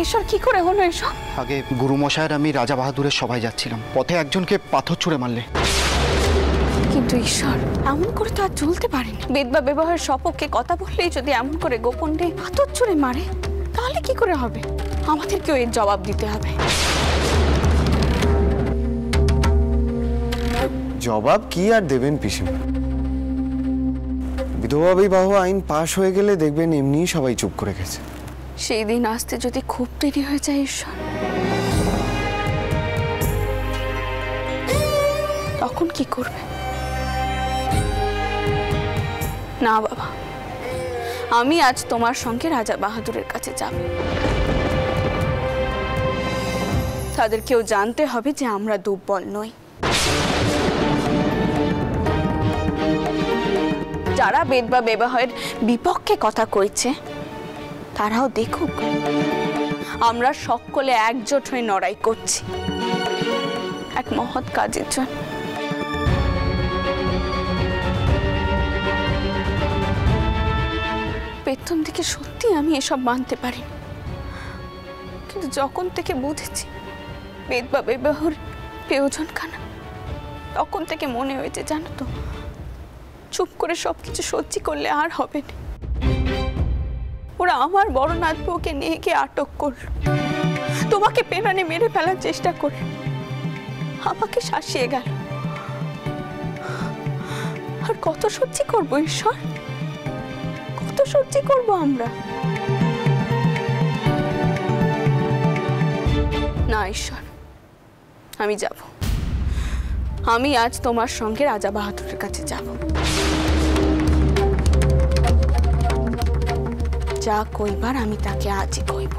ঈশ্বর কি করে হলো এসব? আগে গুরুমশায়ের আমি রাজা বাহাদুরের সভায় যাচ্ছিলাম, পথে একজনকে পাথর ছুঁড়ে মারলে। কিন্তু ঈশ্বর, এমন করে তো আর চলতে পারেনি। বেদবা ব্যবহারের সপক্ষে কথা বললেই যদি এমন করে গোপনে পাথর ছুঁড়ে মারে, তাহলে কি করে হবে? আমাদেরকেও এর জবাব দিতে হবে। জবাব কি আর দেবেন পিসিমা? বিধবা বিবাহ আইন পাশ হয়ে গেলে দেখবেন এমনি সবাই চুপ করে গেছে। সেই দিন আসতে যদি খুব দেরি হয়ে যায় ঈশ্বর, তখন কি করবে? না বাবা, আমি আজ তোমার সঙ্গে রাজা বাহাদুরের কাছে যাব। তাদেরকেও জানতে হবে যে আমরা দুর্বল নই। যারা বেদবা বিবাহের বিপক্ষে কথা কইছে, তারাও দেখুক আমরা সকলে একজোট হয়ে লড়াই করছি এক মহৎ কাজের জন্য। প্রথম থেকে সত্যি আমি এসব মানতে পারি, কিন্তু যখন থেকে বুঝেছি বেদবা বিবাহের প্রয়োজন খানা, তখন থেকে মনে হয়েছে জানো তো, চুপ করে সবকিছু সহ্য করলে আর হবে না। ওরা আমার বড় নাতবউকে নিয়ে গিয়ে আটক করলো, তোমাকে পেনানে মেরে ফেলার চেষ্টা করল, আমাকে শাসিয়ে গেল। আর কত সহ্য করবো ঈশ্বর, কত সহ্য করবো আমরা? না ঈশ্বর, আমি যাব। আমি আজ তোমার সঙ্গে রাজা বাহাদুরের কাছে যাব। যা কইবার আমি তাকে আজই কইব।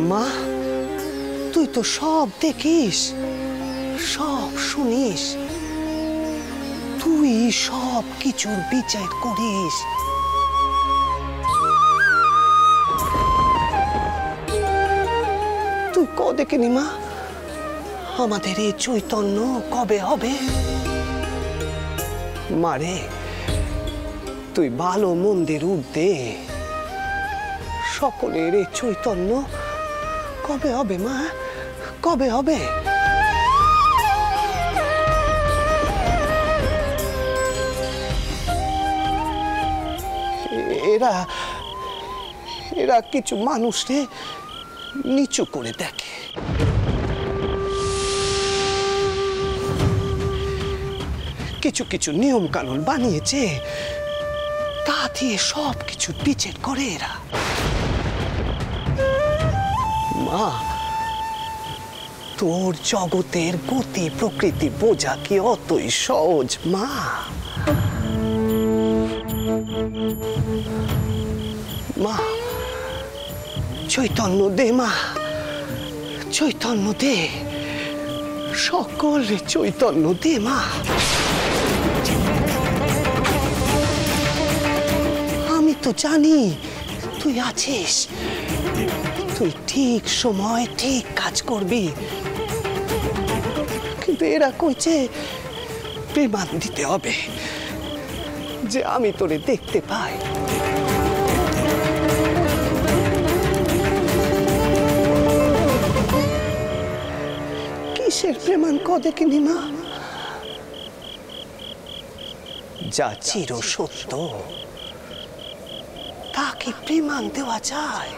মা, তুই তো সব দেখিস, সব শুনিস, তুই সব কিছুর বিচার করিস। তুই ক দেখেনি মা, আমাদের এই চৈতন্য কবে হবে? মারে, তুই ভালো মন্দের ঊর্ধ্বে, সকলের এই চৈতন্য কবে হবে মা, কবে হবে? এরা এরা কিছু মানুষকে নিচু করে দেখে, কিছু কিছু নিয়ম কানুন বানিয়েছে, তা দিয়ে সব কিছু বিচার করে এরা। মা, তোর জগতের গতি প্রকৃতি বোঝা কি অতই সহজ মা? মা, চৈতন্য দে মা, চৈতন্য দে, সকলে চৈতন্য দে মা। আমি তো জানি তুই আছিস, তুই ঠিক সময় ঠিক কাজ করবি, কিন্তু এরা কইছে প্রমাণ দিতে হবে যে আমি তোরে দেখতে পাই। কিসের প্রমাণ ক দেখিনি মা? যা চির সত্য তাকে প্রমাণ দেওয়া যায়।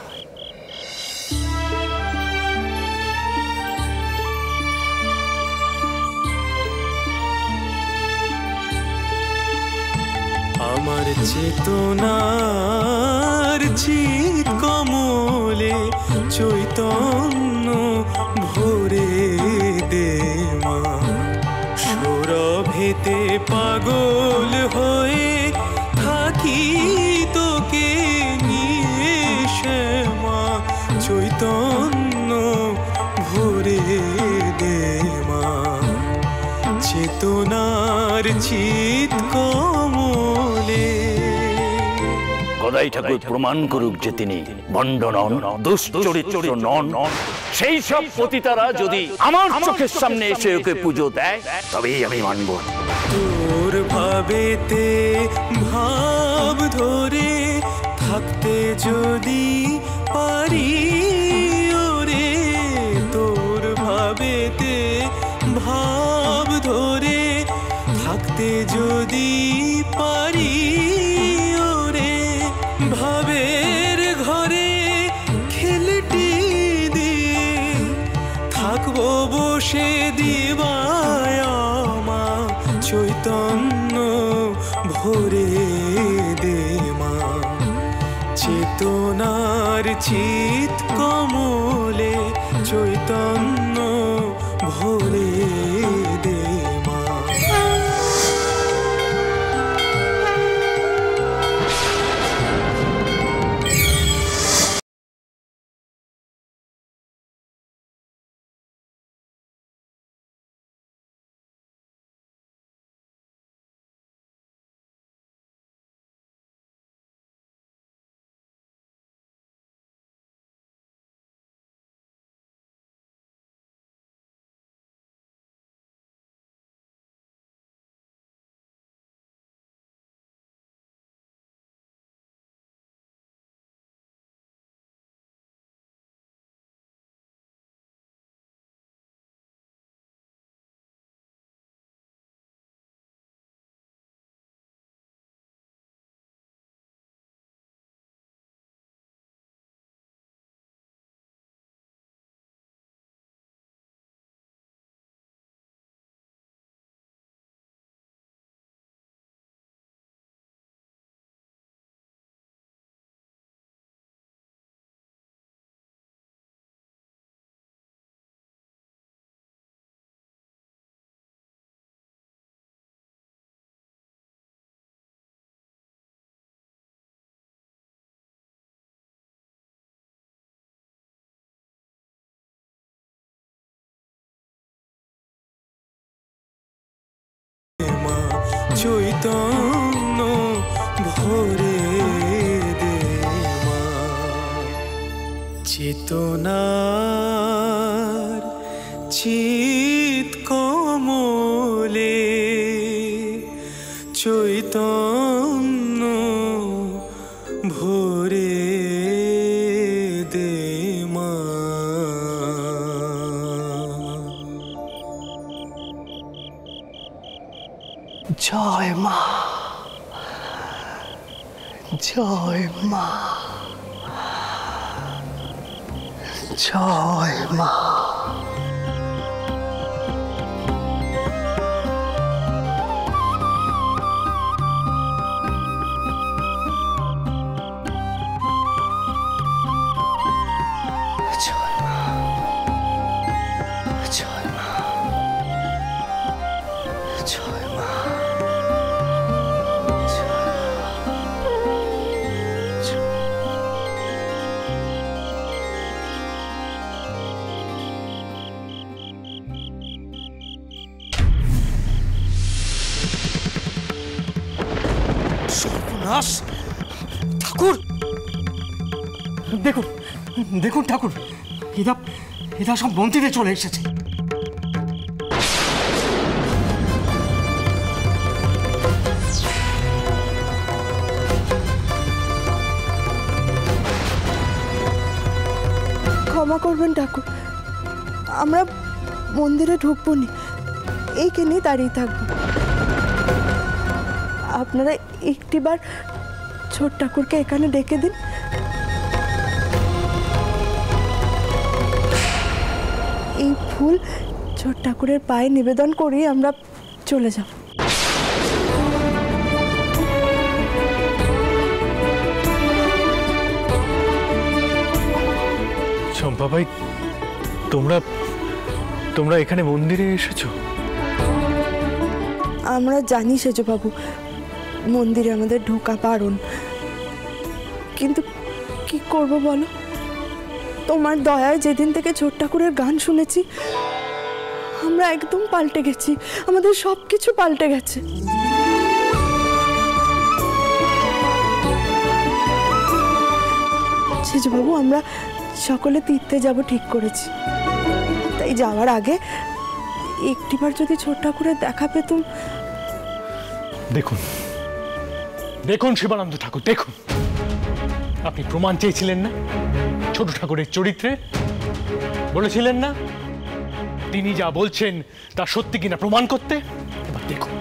আমার চেতনার চিত কমলে চৈতন্য ভরে দে মা, সৌরভেতে পাগল হয়ে থাকি তোকে নিয়ে শ্যামা, চৈতন্য ভরে দে মা, চেতনার চিত কমলে। গদাই ঠাকুর প্রমাণ করুক যে তিনি ভণ্ড নন, দুশ্চরিত্র নন। সেই সব পতিতারা যদি আমার চোখের সামনে এসে ওকে পুজো দেয় তবেই আমি মানব। তোর ভাবেতে ভাব ধরে থাকতে যদি পারি ওরে, তোর ভাবেতে ভাব ধরে থাকতে যদি পারি ওরে, ভাবের ঘরে খেলটি দিয়ে থাকবো বসে দিবায়ামা, চৈতন্য ভরে দে মা, চেতনার চিত কমলে চৈতন্য ভরে দে মা। চৈতন্য ভরে দে মা, চেতনার চিত কমলে চৈতন্য ভরে দে মা। জয় মা, জয় মা, জয় মা। জয় মা, জয় মা, জয় মা। সর্বনাশ! ঠাকুর দেখুন, দেখুন ঠাকুর, এরা সব মন্দিরে চলে এসেছে। ক্ষমা করবেন ঠাকুর, আমরা মন্দিরে ঢুকবো নি, এইখানেই দাঁড়িয়ে থাকবো। আপনারা একটিবার ছোট ঠাকুরকে এখানে ডেকে দিন। এই ফুল ছোট ঠাকুরের পায়ে নিবেদন করি আমরা চলে যাব। চম্পা ভাই, তোমরা এখানে মন্দিরে এসেছো? আমরা জানি সেজবাবু, মন্দিরে আমাদের ঢোকা বারণ, কিন্তু কি করব বলো, তোমার দয়ায় যেদিন থেকে ছোট ঠাকুরের গান শুনেছি আমরা একদম পাল্টে গেছি, আমাদের সব কিছু পাল্টে গেছে। সেজবাবু, আমরা সকলে তীর্থে যাব ঠিক করেছি। তাই যাওয়ার আগে একটিবার যদি ছোট ঠাকুরের দেখা পেতুম। দেখুন দেখুন শিবানন্দ ঠাকুর, দেখুন, আপনি প্রমাণ চেয়েছিলেন না ছোট ঠাকুরের চরিত্রে? বলেছিলেন না তিনি যা বলছেন তা সত্যি কিনা প্রমাণ করতে? এবার দেখুন,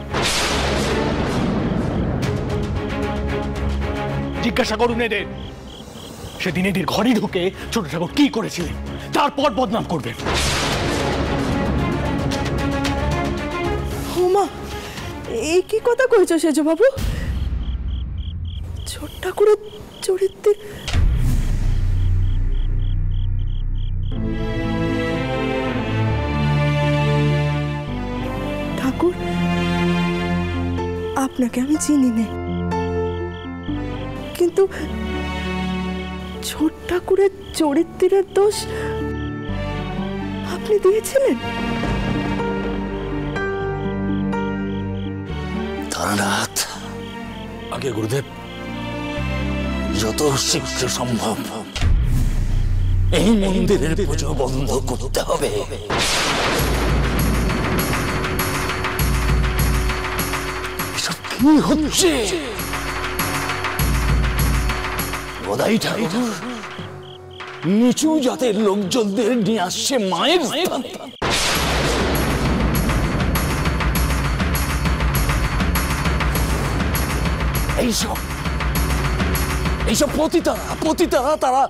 জিজ্ঞাসা করুন এদের সেদিন এদের ঘরে ঢুকে ছোট ঠাকুর কি করেছিলেন, তারপর বদনাম করবেন। হোমা, এই কি কথা কইছো সেজবাবু? ছোট ঠাকুরের চরিত্রে ঠাকুর, আপনাকে আমি চিনি না, কিন্তু ছোট ঠাকুরের চরিত্রের দোষ আপনি দিয়েছিলেন। তারানাথ, আগে গুরুদেব, যত শীঘ্র সম্ভব এই মন্দিরের পুজো বন্ধ করতে হবে। এসব কি হচ্ছে? গদাই ঠাকুর নিচু জাতের লোকজনদের নিয়ে আসছে মায়ের স্থানে। এইসব পতিতারা তারা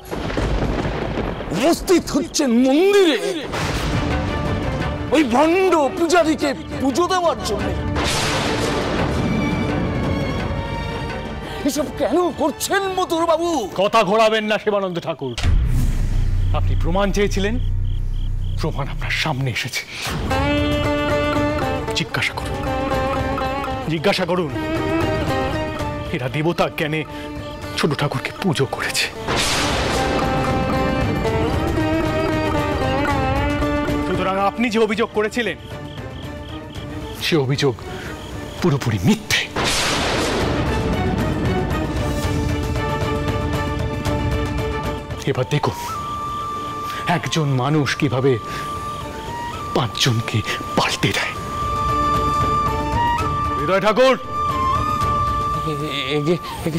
উপস্থিত হচ্ছেন মন্দিরে ওই ভণ্ড পূজারীকে পুজো দেওয়ার জন্য। এসব কেন করছেন মধুর বাবু? কথা ঘোরাবেন না শিবানন্দ ঠাকুর, আপনি প্রমাণ চেয়েছিলেন, প্রমাণ আপনার সামনে এসেছে। জিজ্ঞাসা করুন এরা দেবতা জ্ঞানে ছোট ঠাকুরকে পুজো করেছে। সুতরাং আপনি যে অভিযোগ করেছিলেন সে অভিযোগ পুরোপুরি মিথ্যে। এবার দেখুন একজন মানুষ কিভাবে পাঁচজনকে পাল্টে দেয়। হৃদয় ঠাকুর,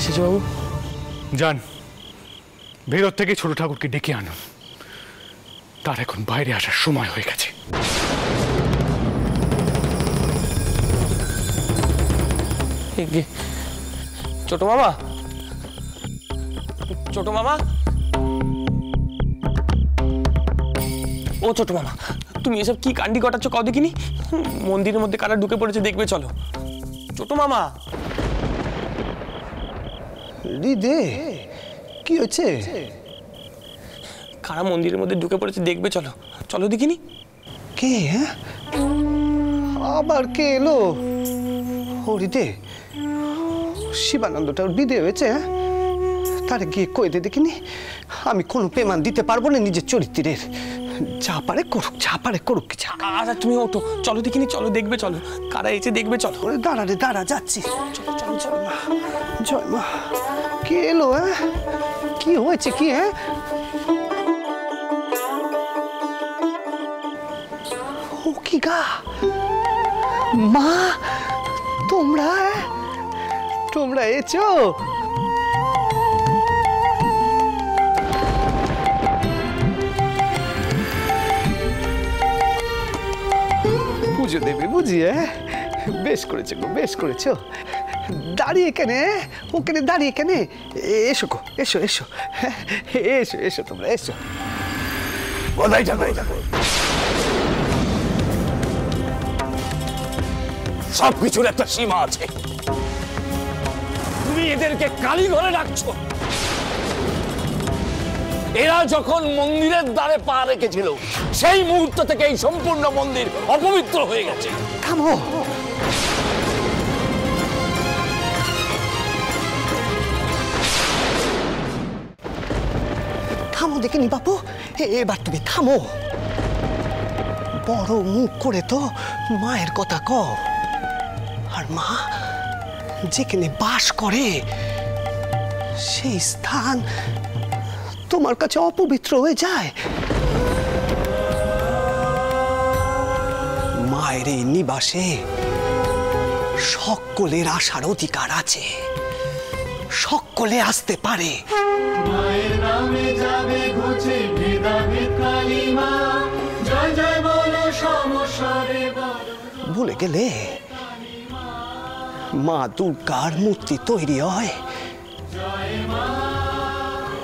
সেজবাবু যান ভেতর থেকে ছোট ঠাকুরকে ডেকে আনুন, তার এখন বাইরে আসার সময় হয়ে গেছে। ছোট মামা, ছোট মামা, ও ছোট মামা, তুমি এসব কি কান্ডি ঘটাচ্ছ কও দেখিনি? মন্দিরের মধ্যে কারা ঢুকে পড়েছে দেখবে চলো। ছোট মামা, দে কি হচ্ছে? কারা মন্দিরের মধ্যে ঢুকে পড়েছে দেখবে চলো, চলো দেখিনি। কে? হ্যাঁ, আবার কে এলো? হরিদে, শিবানন্দটা ওর বিদে হয়েছে। তারে গিয়ে কই দে দেখিনি। আমি কোনো পেমান দিতে পারবো না নিজের চরিত্রের। যা পারে করুক, যা পারে করুক। আচ্ছা তুমি ওঠো, চলো দেখিনি, চলো দেখবে চলো, কারা এসে দেখবে চলো। দাঁড়া রে, দাঁড়া, যাচ্ছি। জয় মা, জয় মা। কে এলো? হ্যাঁ, কি হয়েছে? কি? হ্যাঁ, ও কি গা? মা, তোমরা এসো? পুজো দেবে বুঝি? বেশ করেছো গো, বেশ করেছো। দাঁড়িয়ে কেনে? ওখানে দাঁড়িয়ে কেনে? এসো গো, এসো এসো এসো এসো, তোমরা এসো। গদাই ঠাকুর, সবকিছুর একটা সীমা আছে। তুমি এদেরকে কালী ঘরে রাখছো। এরা যখন মন্দিরের দ্বারে পা রেখেছিল সেই মুহূর্ত থেকে এই সম্পূর্ণ মন্দির অপবিত্র হয়ে গেছে। থামো, থামো দেখিনি বাপু, এবার তুমি থামো। বড় মুখ করে তো মায়ের কথা কও। আর মা যেখানে বাস করে সেই স্থান তোমার কাছে অপবিত্র হয়ে যায়? মায়ের এই নিবাসে সকলের আসার অধিকার আছে, সকলে আসতে পারে। মায়ের নামে যাবে ঘুচে ভেদাভেদ কালিমা, জয় জয় বলো সমস্যারে বলো। ভুলে গেলে মা দুর্গার মূর্তি তৈরি হয়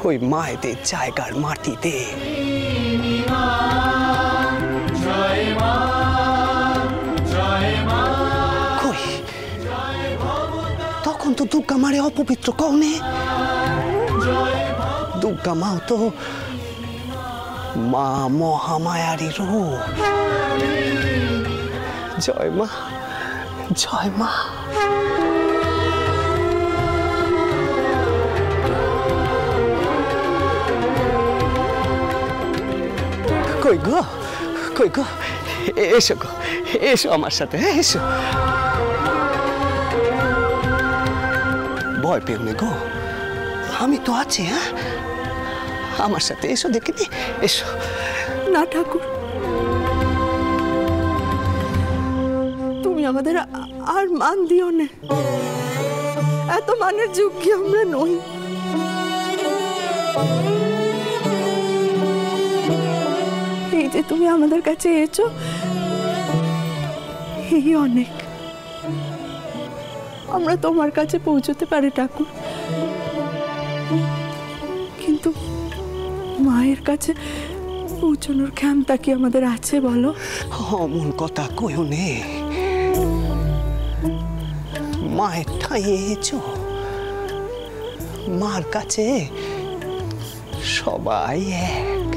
ওই মায়েদের জায়গার মাটিতে। কই তখন তো দুর্গা মারে অপবিত্র কওনে। দুর্গা মাও তো মা মহামায়ারই রূপ। জয় মা, জয় মা। কই গো, কই গো, এসো গো, এসো আমার সাথে, এসো। ভয় পেও না গো, আমি তো আছি। হ্যাঁ, আমার সাথে এসো, দেখিনি, এসো। না ঠাকুর, তুমি আমাদের আর মান দিও না, এত মানের যোগ্য আমরা নই। এই যে তুমি আমাদের কাছে এসো, এই অনেক। আমরা তোমার কাছে পৌঁছতে পারি ঠাকুর, কিন্তু মায়ের কাছে পৌঁছানোর ক্ষমতা কি আমাদের আছে বলো? অমন কথা কইও নে, মায়ের ঠাইয়ে এসো। মার কাছে সবাই এক।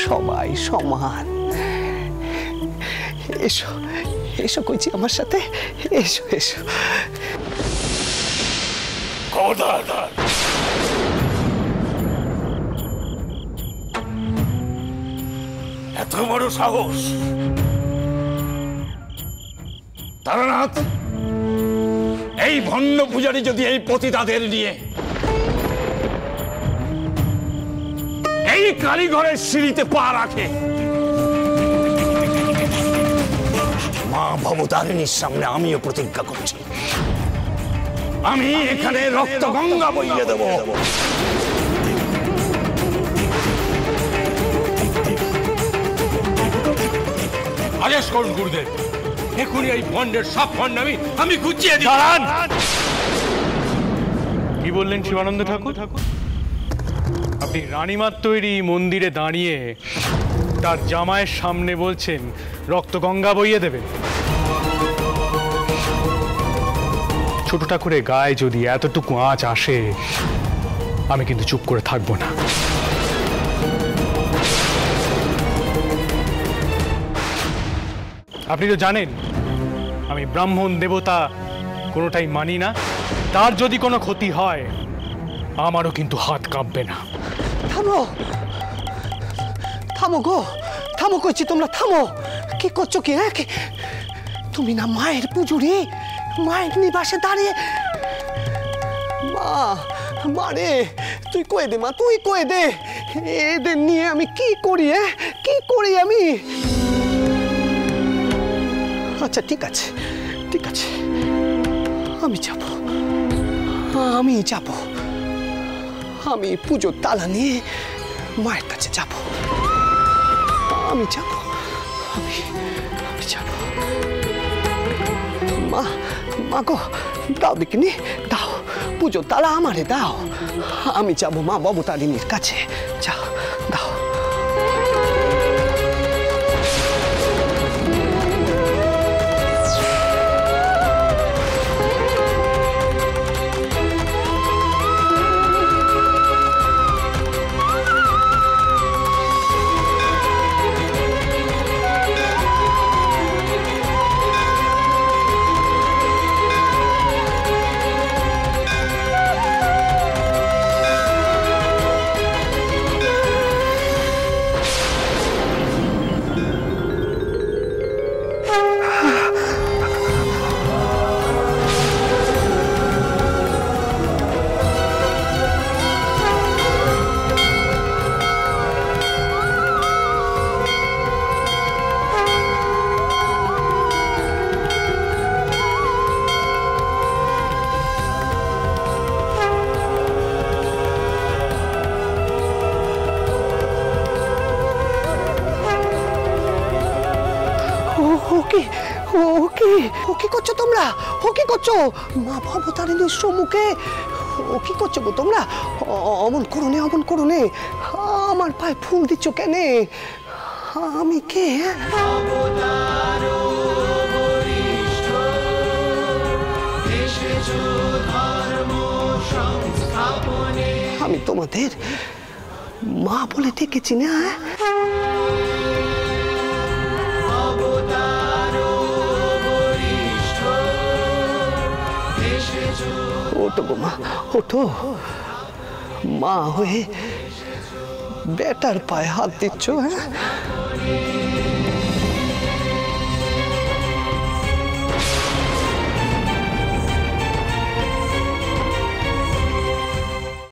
সবাই সমান। এসো, এসো কইছি আমার সাথে, এসো, এসো। খবরদার! এত বড় সাহস! তারানাথ, এই ভণ্ড পূজারী যদি এই পতিতাদের নিয়ে এই কালীঘরের সিঁড়িতে পা রাখে, মা ভবতারিণীর সামনে আমিও প্রতিজ্ঞা করছি, আমি এখানে রক্ত গঙ্গা বইয়ে দেব। আদেশ করুন গুরুদেব, এখনই এই ভণ্ডের সব ভণ্ডামি আমি গুছিয়ে দিই। কি বললেন শিবানন্দ ঠাকুর? আপনি রানীমার তৈরি মন্দিরে দাঁড়িয়ে তার জামাইয়ের সামনে বলছেন রক্ত গঙ্গা বইয়ে দেবেন? ছোট ঠাকুরের গায়ে যদি এতটুকু আঁচ আসে, আমি কিন্তু চুপ করে থাকবো না। আপনি তো জানেন আমি ব্রাহ্মণ দেবতা কোনোটাই মানি না। তার যদি কোনো ক্ষতি হয়, আমারও কিন্তু হাত কাঁপবে না। থামো, থামো গো, থামো কইছি, তোমরা থামো। কি করছো কি? তুমি না মায়ের পুজুরি, মায়ের নিবাসে দাঁড়িয়ে। মা, মারে তুই কয়ে দে, মা তুই কয়ে দে, এদের নিয়ে আমি কি করি? কি করি আমি? আচ্ছা ঠিক আছে, ঠিক আছে, আমি যাব, আমি যাব, আমি পুজোর তালা নিয়ে মায়ের কাছে যাব, আমি যাব, আমি যাব। মা, মা গো, দাও দেখিনি, দাও পুজোর তালা আমারে দাও, আমি যাব মা ভবতারিণীর কাছে। যাও, দাও। কি করছো তোমরা? ও কি করছো? মা ভবতারিণীর সম্মুখে ও কি করছো গো তোমরা? অমন করো নে, আমার পায়ে ফুল দিচ্ছ কেন? আমি কে? আমি তোমাদের মা বলে ডেকেছি না? ওঠো গো মা, ওঠো। মা হয়ে বেটার পায়ে হাত দিচ্ছ, হ্যাঁ?